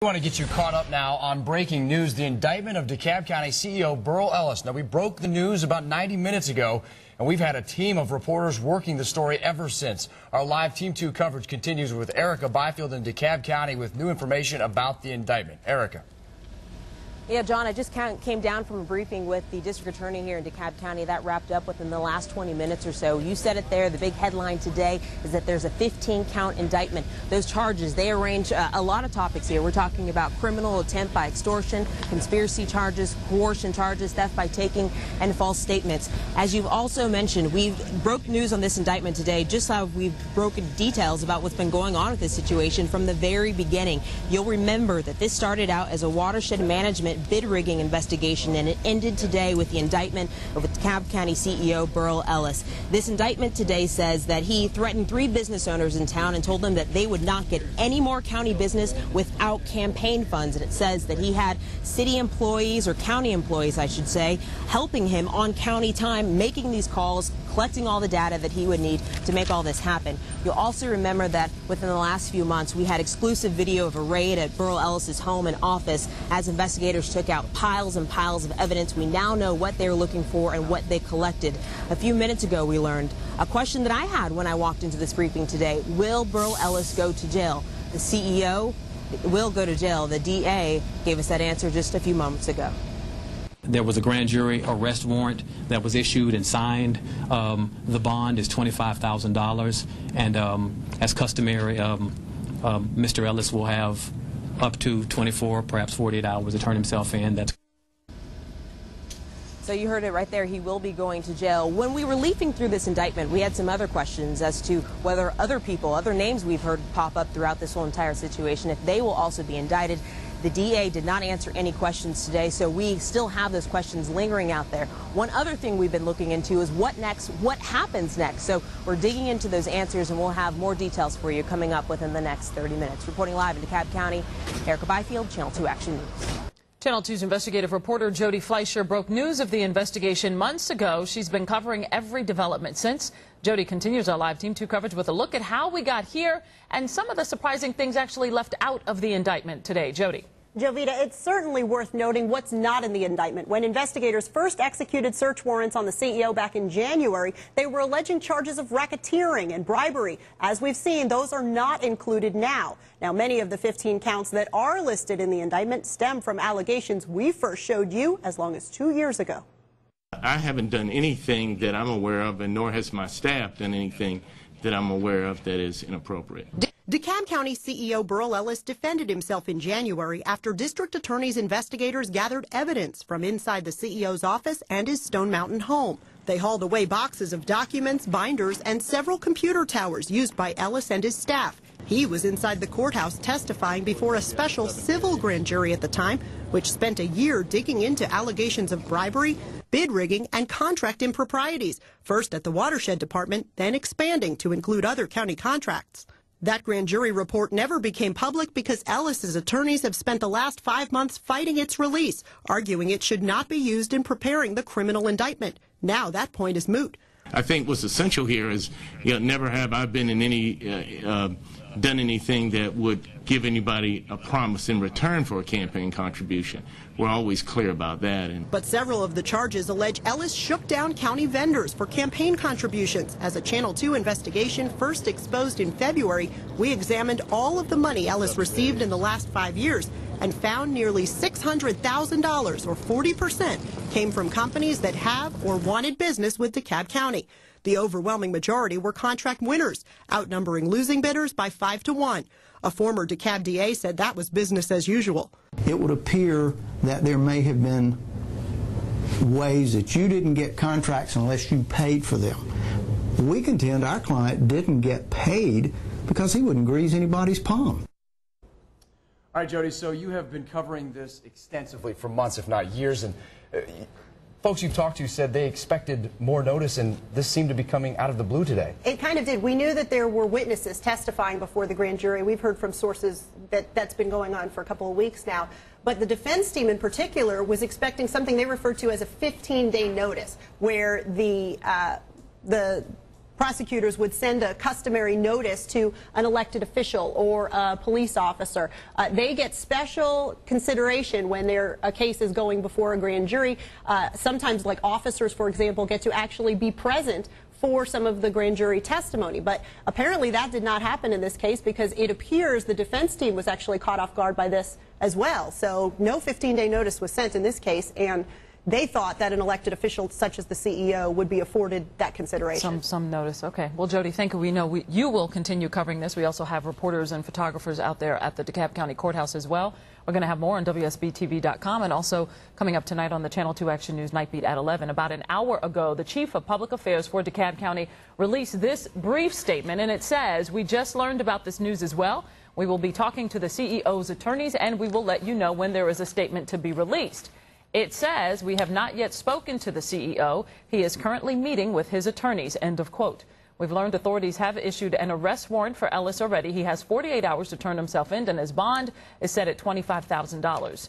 We want to get you caught up now on breaking news, the indictment of DeKalb County CEO Burrell Ellis. Now, we broke the news about 90 minutes ago, and we've had a team of reporters working the story ever since. Our live Team 2 coverage continues with Erica Byfield in DeKalb County with new information about the indictment. Erica. Yeah, John, I just came down from a briefing with the district attorney here in DeKalb County. That wrapped up within the last 20 minutes or so. You said it there. The big headline today is that there's a 15-count indictment. Those charges, they arrange a lot of topics here. We're talking about criminal attempt by extortion, conspiracy charges, coercion charges, theft by taking, and false statements. As you've also mentioned, we've broke news on this indictment today, just how we've broken details about what's been going on with this situation from the very beginning. You'll remember that this started out as a watershed management bid rigging investigation, and it ended today with the indictment of DeKalb County CEO Burrell Ellis. This indictment today says that he threatened 3 business owners in town and told them that they would not get any more county business without campaign funds. And it says that he had city employees, or county employees I should say, helping him on county time, making these calls, collecting all the data that he would need to make all this happen. You'll also remember that within the last few months we had exclusive video of a raid at Burrell Ellis's home and office as investigators took out piles and piles of evidence. We now know what they're looking for and what they collected. A few minutes ago we learned a question that I had when I walked into this briefing today: will Burrell Ellis go to jail? The CEO will go to jail. The DA gave us that answer just a few moments ago. There was a grand jury arrest warrant that was issued and signed. The bond is $25,000, and as customary, Mr. Ellis will have up to 24, perhaps 48 hours to turn himself in. So you heard it right there. He will be going to jail. When we were leafing through this indictment, we had some other questions as to whether other people, other names we've heard pop up throughout this whole entire situation, if they will also be indicted. The DA did not answer any questions today, so we still have those questions lingering out there. One other thing we've been looking into is what next, what happens next. So we're digging into those answers, and we'll have more details for you coming up within the next 30 minutes. Reporting live in DeKalb County, Erica Byfield, Channel 2 Action News. Channel 2's investigative reporter Jody Fleischer broke news of the investigation months ago. She's been covering every development since. Jody continues our live Team 2 coverage with a look at how we got here and some of the surprising things actually left out of the indictment today. Jody. Jovita, it's certainly worth noting what's not in the indictment. When investigators first executed search warrants on the CEO back in January, they were alleging charges of racketeering and bribery. As we've seen, those are not included now. Now, many of the 15 counts that are listed in the indictment stem from allegations we first showed you as long as 2 years ago. I haven't done anything that I'm aware of, and nor has my staff done anything that I'm aware of that is inappropriate. DeKalb County CEO Burrell Ellis defended himself in January after district attorney's investigators gathered evidence from inside the CEO's office and his Stone Mountain home. They hauled away boxes of documents, binders, and several computer towers used by Ellis and his staff. He was inside the courthouse testifying before a special civil grand jury at the time, which spent a year digging into allegations of bribery, bid rigging, and contract improprieties, first at the Watershed Department, then expanding to include other county contracts. That grand jury report never became public because Ellis's attorneys have spent the last 5 months fighting its release, arguing it should not be used in preparing the criminal indictment. Now that point is moot. I think what's essential here is, never have I been in any done anything that would give anybody a promise in return for a campaign contribution. We're always clear about that. But several of the charges allege Ellis shook down county vendors for campaign contributions. As a Channel 2 investigation first exposed in February, we examined all of the money Ellis received in the last 5 years and found nearly $600,000, or 40%, came from companies that have or wanted business with DeKalb County. The overwhelming majority were contract winners, outnumbering losing bidders by 5 to 1. A former DeKalb DA said that was business as usual. It would appear that there may have been ways that you didn't get contracts unless you paid for them. We contend our client didn't get paid because he wouldn't grease anybody's palm. All right, Jody, so you have been covering this extensively for months, if not years, and folks you've talked to said they expected more notice, and this seemed to be coming out of the blue today. It kind of did. We knew that there were witnesses testifying before the grand jury. We've heard from sources that that's been going on for a couple of weeks now. But the defense team in particular was expecting something they referred to as a 15-day notice, where the prosecutors would send a customary notice to an elected official or a police officer. They get special consideration when a case is going before a grand jury. Sometimes, like officers, for example, get to actually be present for some of the grand jury testimony. But apparently that did not happen in this case, because it appears the defense team was actually caught off guard by this as well. So no 15-day notice was sent in this case, and they thought that an elected official such as the CEO would be afforded that consideration. Some notice. Okay. Well, Jody, thank you. We know you will continue covering this. We also have reporters and photographers out there at the DeKalb County Courthouse as well. We're going to have more on WSBTV.com, and also coming up tonight on the Channel 2 Action News Night Beat at 11. About an hour ago, the Chief of Public Affairs for DeKalb County released this brief statement, and it says, "We just learned about this news as well. We will be talking to the CEO's attorneys, and we will let you know when there is a statement to be released." It says, "We have not yet spoken to the CEO. He is currently meeting with his attorneys," end of quote. We've learned authorities have issued an arrest warrant for Ellis already. He has 48 hours to turn himself in, and his bond is set at $25,000.